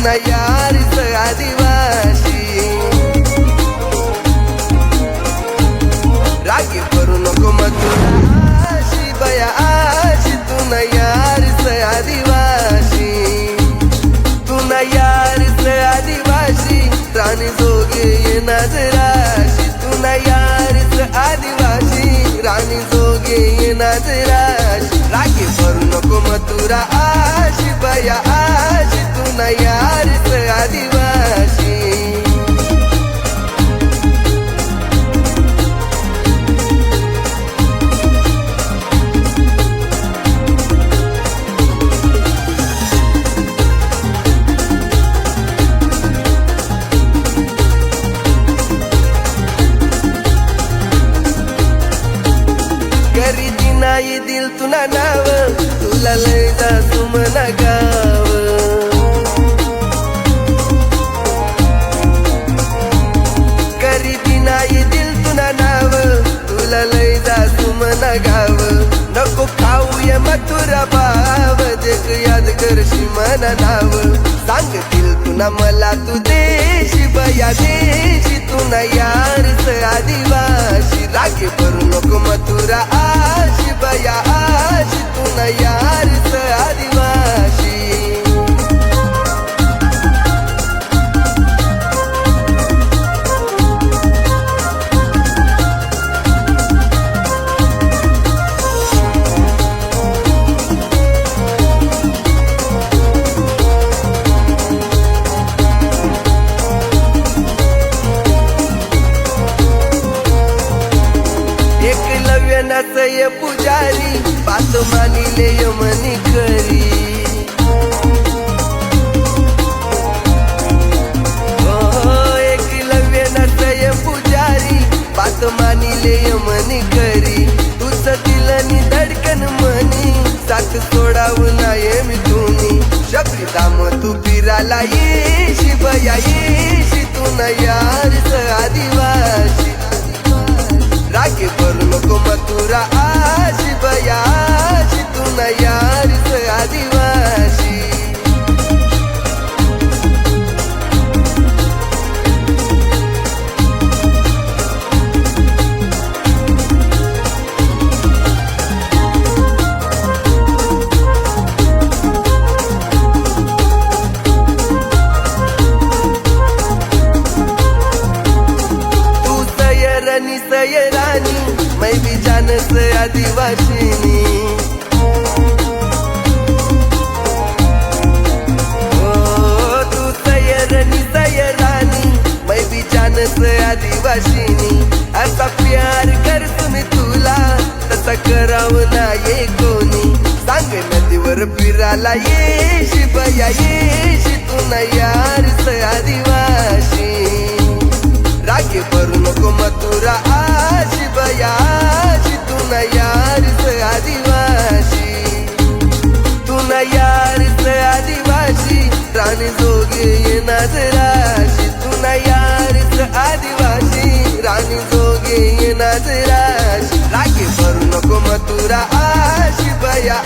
न यारीच आदिवासी. रागी करू नको मथुराशी बया आशी, तू न यारीच आदिवासी. तू न यारीच आदिवासी, राणी जोगे ये नजराशी. तू न यारीच आदिवासी, राणी जोगे ये नजराशी. रागी करू नको मथुरा आशी बया आशी, तू न यारीच आदिवासी. करीती नाही दिल तुला नाव, तुला लय जासू मना गाव. करीती नाही दिल तुला नाव, तुला लय जासू मना गाव. नको खाऊया मथुरा भाव, देख याद करशी मना नाव. सांगतील तुला मला तू देशी बया देशी, तू ना यारच आदिवासी. रागे भरू नको मथुरा आशी बया आशी, तू ना यारच आदिवासी. एकलव्य नसय पुजारी, बात मानिले यमनी करी. एकलव्य नसय पुजारी, बात मानिले यमनी करी. तुझ दिलनी धडकन मनी, साथ सोडावू नाये मी तुनी. शबरी दाम तू फिराला येशी बया येशी, तू न यारच आदिवासी. रागे भरू नको मथुरा आशी बया आशी, तू न यारीच आदिवासी. तू सयरनी सयरानी, मैं भी जानस आदिवासिनी. तू सयरनी सयरानी, मैं भी जानस आदिवासिनी. असा प्यार कर तुम्ही तुला, तसा करावं नाये कोणी. सांग नदीवर फिराला येशी बया येशी, तू ना यारच आदिवासी. रागे भरू नको मथुरा आशी बया आशी, तू न यारच आदिवासी. तू न यारच आदिवासी, राणी जोगे ये नजराशी. तू न यारच आदिवासी, राणी जोगे ये नजराशी. रागे भरू नको मथुरा आशी बया